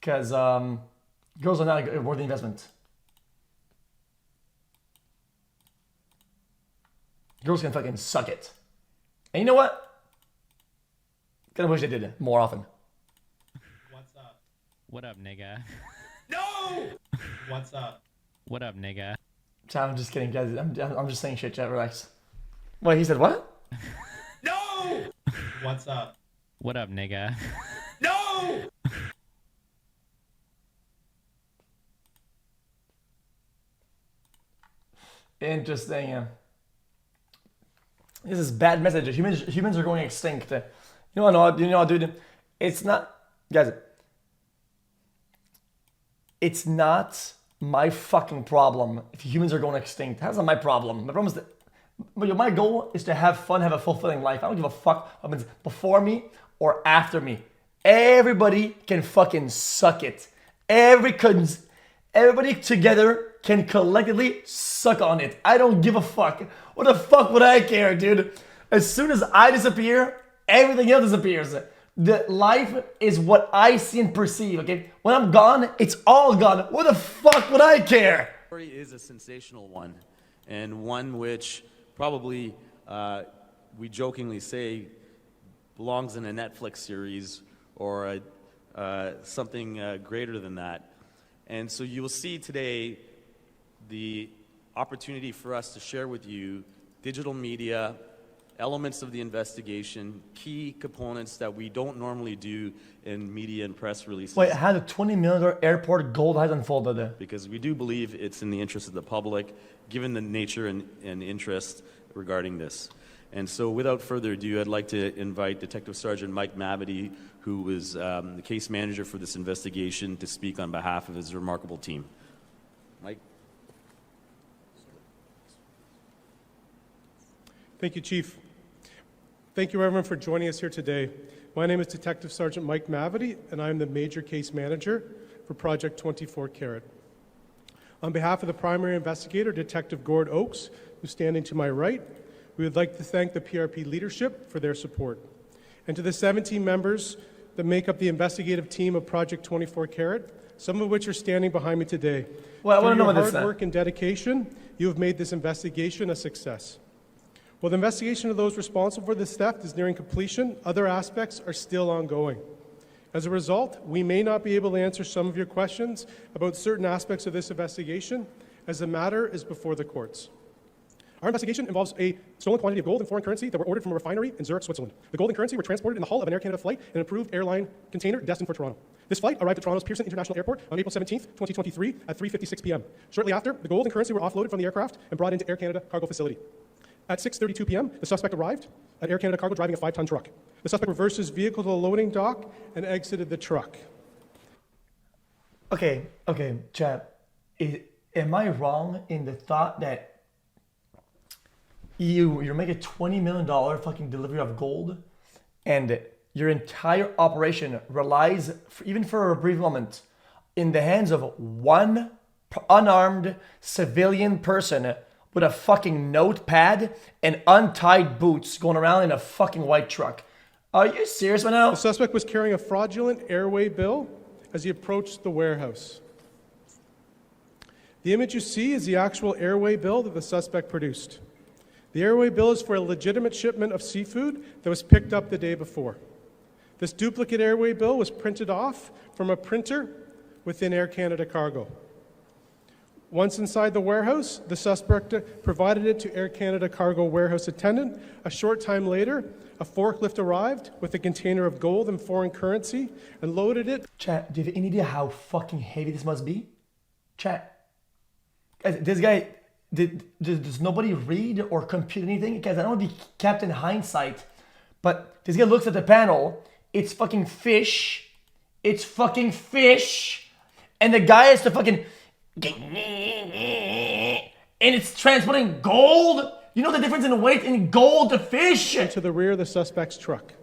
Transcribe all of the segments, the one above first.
Because girls are not worth the investment. Girls can fucking suck it. And you know what? Kinda wish they did it more often. What's up? What up, nigga? No! What's up? What up, nigga? Chat, I'm just kidding, guys. I'm just saying shit, chat. Relax. Wait, he said what? No! What's up? What up, nigga? No! Interesting. Yeah. This is bad message. Humans are going extinct. You know what, dude? It's not, guys. It's not my fucking problem if humans are going extinct. That's not my problem. My problem is that my goal is to have fun, have a fulfilling life. I don't give a fuck what happens before me or after me. Everybody can fucking suck it. Everybody together can collectively suck on it. I don't give a fuck. What the fuck would I care, dude? As soon as I disappear, everything else disappears. The life is what I see and perceive, okay? When I'm gone, it's all gone. What the fuck would I care? The story is a sensational one, and one which probably, we jokingly say, belongs in a Netflix series or something greater than that. And so you will see today the opportunity for us to share with you digital media, elements of the investigation, key components that we don't normally do in media and press releases. Wait, how the $20 million airport gold heist unfolded? Because we do believe it's in the interest of the public, given the nature and interest regarding this. And so without further ado, I'd like to invite Detective Sergeant Mike Mavity, who was the case manager for this investigation, to speak on behalf of his remarkable team. Mike? Thank you, Chief. Thank you, everyone, for joining us here today. My name is Detective Sergeant Mike Mavity, and I am the Major Case Manager for Project 24 Carat. On behalf of the primary investigator, Detective Gord Oakes, who's standing to my right, we would like to thank the PRP leadership for their support. And to the 17 members that make up the investigative team of Project 24 Carat, some of which are standing behind me today. Well, I want to know Through what your this hard work and dedication, you have made this investigation a success. While the investigation of those responsible for this theft is nearing completion, other aspects are still ongoing. As a result, we may not be able to answer some of your questions about certain aspects of this investigation, as the matter is before the courts. Our investigation involves a stolen quantity of gold and foreign currency that were ordered from a refinery in Zurich, Switzerland. The gold and currency were transported in the hull of an Air Canada flight in an approved airline container destined for Toronto. This flight arrived at Toronto's Pearson International Airport on April 17, 2023 at 3:56 p.m. Shortly after, the gold and currency were offloaded from the aircraft and brought into Air Canada cargo facility. At 6:32 p.m., the suspect arrived at Air Canada Cargo driving a 5-ton truck. The suspect reversed his vehicle to the loading dock and exited the truck. Okay, chat. Am I wrong in the thought that you're making a $20 million fucking delivery of gold, and your entire operation relies, even for a brief moment, in the hands of one unarmed civilian person with a fucking notepad and untied boots going around in a fucking white truck? Are you serious right now? The suspect was carrying a fraudulent airway bill as he approached the warehouse. The image you see is the actual airway bill that the suspect produced. The airway bill is for a legitimate shipment of seafood that was picked up the day before. This duplicate airway bill was printed off from a printer within Air Canada Cargo. Once inside the warehouse, the suspect provided it to Air Canada Cargo warehouse attendant. A short time later, a forklift arrived with a container of gold and foreign currency and loaded it. Chat, do you have any idea how fucking heavy this must be? Chat. Guys, this guy, does nobody read or compute anything? Guys, I don't want to be Captain Hindsight, but this guy looks at the panel. It's fucking fish. It's fucking fish. And the guy has to fucking... And it's transporting gold? You know the difference in weight in gold to fish? To the rear of the suspect's truck.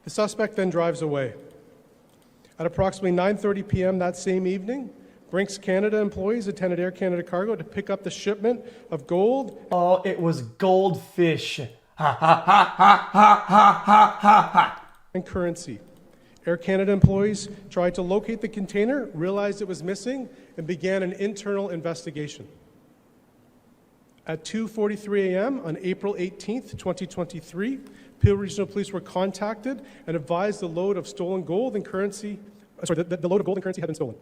The suspect then drives away. At approximately 9:30 p.m. that same evening, Brinks Canada employees attended Air Canada Cargo to pick up the shipment of gold. Oh, it was goldfish. Ha ha ha ha ha ha ha ha ha. And currency. Air Canada employees tried to locate the container, realized it was missing, and began an internal investigation. At 2:43 a.m. on April 18th, 2023, Peel Regional Police were contacted and advised the load of stolen gold and currency, the load of gold and currency had been stolen.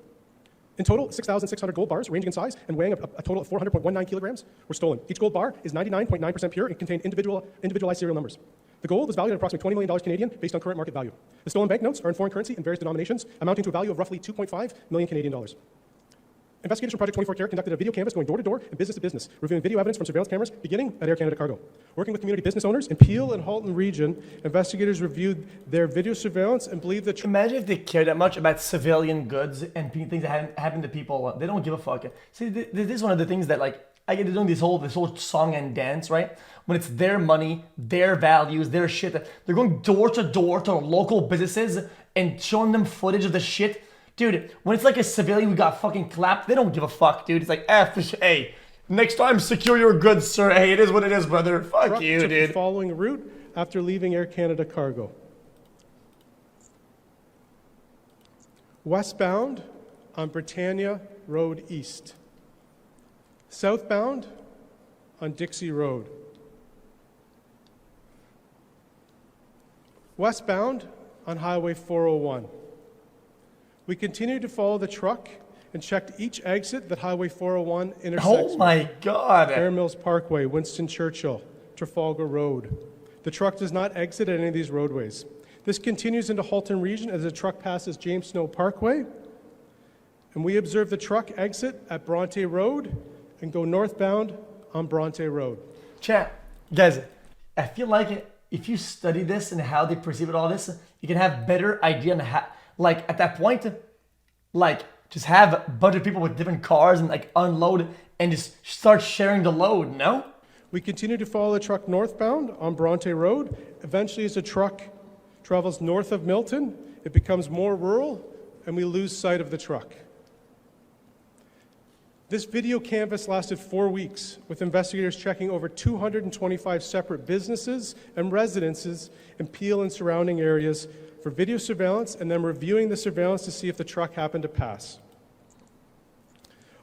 In total, 6,600 gold bars, ranging in size and weighing a total of 400.19 kilograms, were stolen. Each gold bar is 99.9% pure and contained individualized serial numbers. The gold was valued at approximately $20 million Canadian based on current market value. The stolen banknotes are in foreign currency in various denominations, amounting to a value of roughly 2.5 million Canadian dollars. Investigators from Project 24 Carat conducted a video canvass going door to door and business to business, reviewing video evidence from surveillance cameras beginning at Air Canada Cargo. Working with community business owners in Peel and Halton region, investigators reviewed their video surveillance and believe that Imagine if they care that much about civilian goods and things that happen to people. They don't give a fuck. See, this is one of the things that, like, I get to doing this whole song and dance, right? When it's their money, their values, their shit. They're going door to local businesses and showing them footage of the shit. Dude, when it's like a civilian who got fucking clapped, they don't give a fuck, dude. It's like, hey, next time secure your goods, sir. Hey, it is what it is, brother. Fuck truck you, took dude. the following route after leaving Air Canada Cargo. Westbound on Britannia Road East. Southbound on Dixie Road. Westbound on Highway 401. We continued to follow the truck and checked each exit that Highway 401 intersects Oh my God. Air Mills Parkway, Winston Churchill, Trafalgar Road. The truck does not exit at any of these roadways. This continues into Halton region as the truck passes James Snow Parkway. And we observe the truck exit at Bronte Road and go northbound on Bronte Road. Chat, guys, I feel like if you study this and how they perceive it, all this, you can have better idea on how, like, at that point, like, just have a bunch of people with different cars and, like, unload and just start sharing the load, no? We continue to follow the truck northbound on Bronte Road. Eventually, as the truck travels north of Milton, it becomes more rural and we lose sight of the truck. This video canvass lasted 4 weeks, with investigators checking over 225 separate businesses and residences in Peel and surrounding areas for video surveillance and then reviewing the surveillance to see if the truck happened to pass.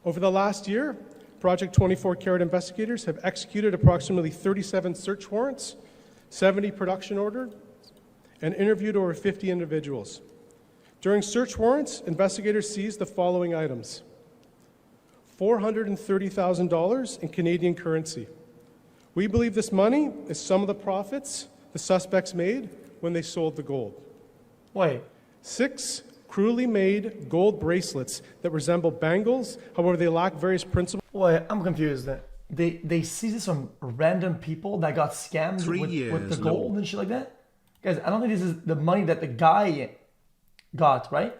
Over the last year, Project 24 Carat investigators have executed approximately 37 search warrants, 70 production orders, and interviewed over 50 individuals. During search warrants, investigators seized the following items: $430,000 in Canadian currency. We believe this money is some of the profits the suspects made when they sold the gold. Wait. 6 cruelly made gold bracelets that resemble bangles, however they lack various principles. Wait, I'm confused. They seized this from random people that got scammed with the gold and shit like that? Guys, I don't think this is the money that the guy got, right?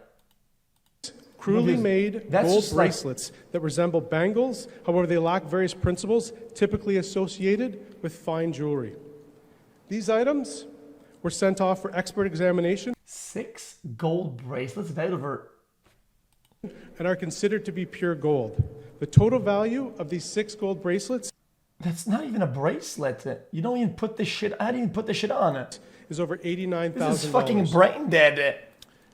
Cruelly made gold bracelets that resemble bangles, however they lack various principles typically associated with fine jewelry. These items were sent off for expert examination 6 gold bracelets valued over and are considered to be pure gold. The total value of these 6 gold bracelets That's not even a bracelet. You don't even put this shit. I didn't even put this shit on it. is over $89,000. This is fucking brain dead.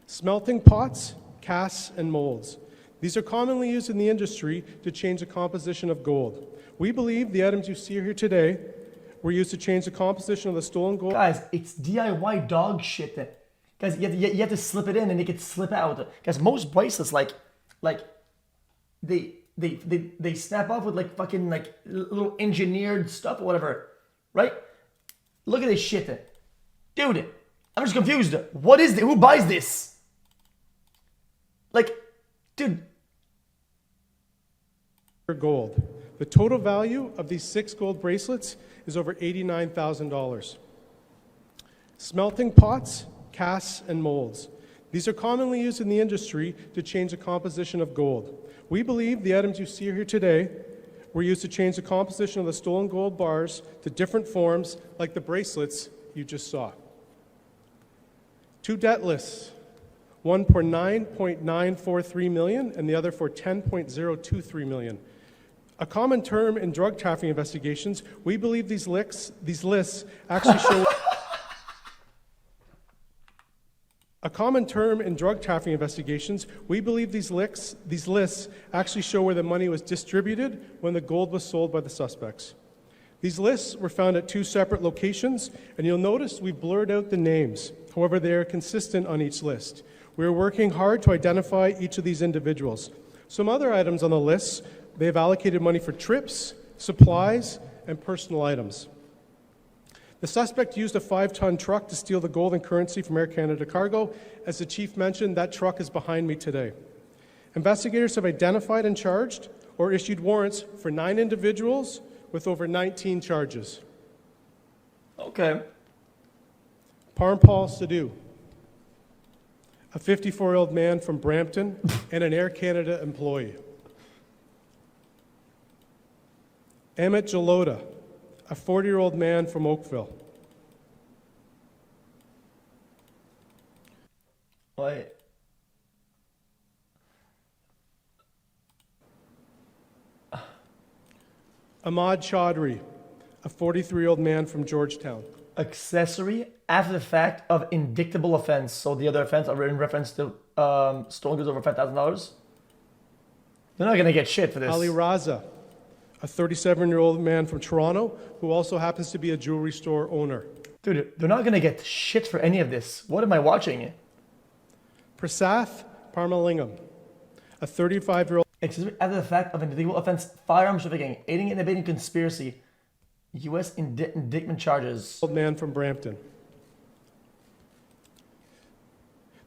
Smelting pots, casts, and molds. These are commonly used in the industry to change the composition of gold. We believe the items you see here today were used to change the composition of the stolen gold. Guys, it's DIY dog shit. Guys, you have to slip it in and make it slip out. Guys, most bracelets, like they snap off with like fucking like little engineered stuff or whatever, right? Look at this shit, dude. I'm just confused. What is this? Who buys this? Like, dude. Gold. The total value of these 6 gold bracelets is over $89,000. Smelting pots, casts, and molds. These are commonly used in the industry to change the composition of gold. We believe the items you see here today were used to change the composition of the stolen gold bars to different forms, like the bracelets you just saw. 2 debt lists, one for $9.943 million and the other for $10.023 million. A common term in drug trafficking investigations, we believe these lists actually show. A common term in drug trafficking investigations, we believe these lists actually show where the money was distributed when the gold was sold by the suspects. These lists were found at 2 separate locations, and you'll notice we've blurred out the names. However, they are consistent on each list. We are working hard to identify each of these individuals. Some other items on the list, they have allocated money for trips, supplies, and personal items. The suspect used a 5-ton truck to steal the gold and currency from Air Canada Cargo. As the chief mentioned, that truck is behind me today. Investigators have identified and charged or issued warrants for 9 individuals with over 19 charges. Okay. Parmpal Sidhu, a 54-year-old man from Brampton and an Air Canada employee. Amit Jalota, a 40-year-old man from Oakville. Wait. Ahmad Chaudhry, a 43-year-old man from Georgetown. Accessory after the fact of indictable offense. So the other offense are in reference to stolen goods over $5,000. They're not going to get shit for this. Ali Raza, a 37-year-old man from Toronto who also happens to be a jewelry store owner. Dude, they're not going to get shit for any of this. What am I watching? Prasath Parmalingam, a 35-year-old Accessory after the fact of indictable offense, firearms trafficking, aiding and abetting conspiracy, U.S. indictment charges. man from Brampton.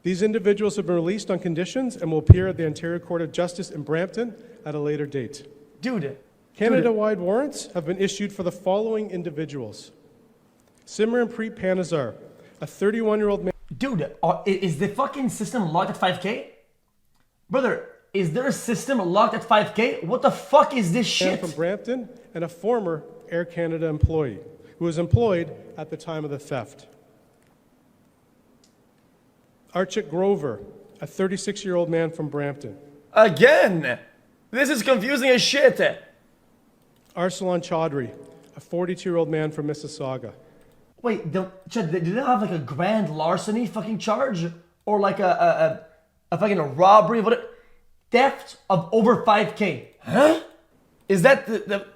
These individuals have been released on conditions and will appear at the Ontario Court of Justice in Brampton at a later date. Dude. Canada-wide warrants have been issued for the following individuals. Simranpreet Panazar, a 31-year-old man. Dude, is the fucking system locked at 5K? Brother, is there a system locked at 5K? What the fuck is this shit? From Brampton and a former Air Canada employee who was employed at the time of the theft. Archit Grover, a 36-year-old man from Brampton. Again, this is confusing as shit. Arsalan Chaudhry, a 42-year-old man from Mississauga. Wait, did they have like a grand larceny fucking charge? Or like a fucking robbery? What? Theft of over 5K. Huh? Is that the...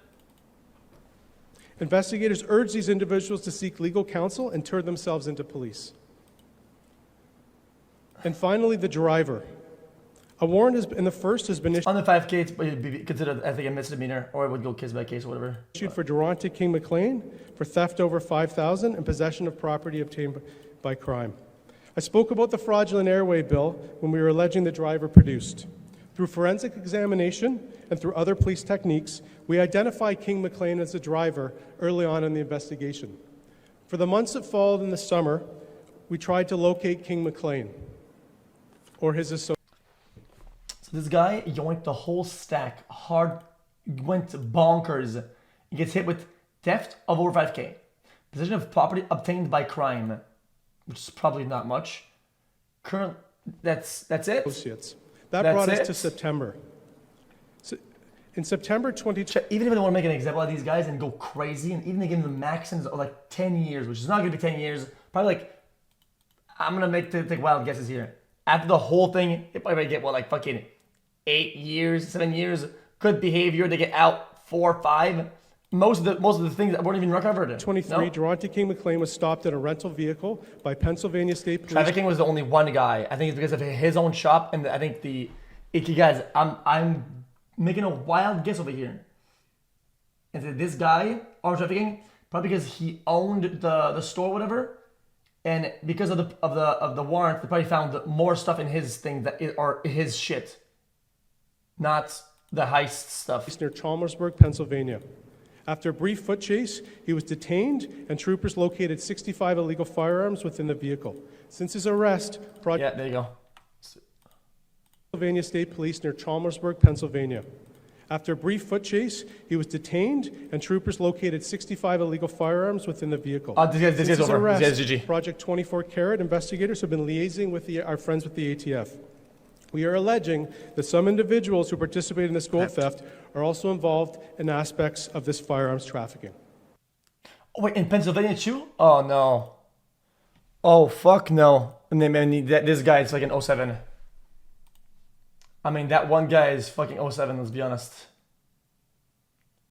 Investigators urge these individuals to seek legal counsel and turn themselves into police. And finally, the driver. A warrant has been issued. On the 5K, it's be considered, I think, a misdemeanor, or it would go case by case or whatever. Issued for Durante King McLean for theft over $5,000 and possession of property obtained by crime. I spoke about the fraudulent airway bill when we were alleging the driver produced. Through forensic examination and through other police techniques, we identified King McLean as the driver early on in the investigation. For the months that followed in the summer, we tried to locate King McLean or his associate. So this guy yoinked the whole stack, went bonkers. He gets hit with theft of over 5K, possession of property obtained by crime, which is probably not much. That's it. Associates. That brought us to September. So in September 2020, even if they want to make an example of these guys and go crazy, and even they give them the max sentence of like 10 years, which is not going to be 10 years, probably like, I'm going to take wild guesses here. After the whole thing, they probably get, like fucking 8 years, 7 years, good behavior, they get out 4 or 5. Most of the things that weren't even recovered. 23, Durante King McLean was stopped in a rental vehicle by Pennsylvania State Police. Trafficking was the only one guy. I think it's because of his own shop, and I think guys, I'm making a wild guess over here. And so this guy, armed trafficking, probably because he owned the store, whatever, and because of the warrant, they probably found more stuff in his thing or his shit, not the heist stuff. Near Chalmersburg, Pennsylvania. After a brief foot chase, he was detained, and troopers located 65 illegal firearms within the vehicle. Since his arrest, Yeah, there you go. Pennsylvania State Police near Chalmersburg, Pennsylvania. After a brief foot chase, he was detained, and troopers located 65 illegal firearms within the vehicle. This Since is his over. arrest, This is GG. Project 24 Carat investigators have been liaising with our friends with the ATF. We are alleging that some individuals who participate in this gold theft are also involved in aspects of this firearms trafficking. Oh, wait, in Pennsylvania too? Oh no. Oh fuck no. And then man, this guy is like an 07. I mean, that one guy is fucking 07, let's be honest.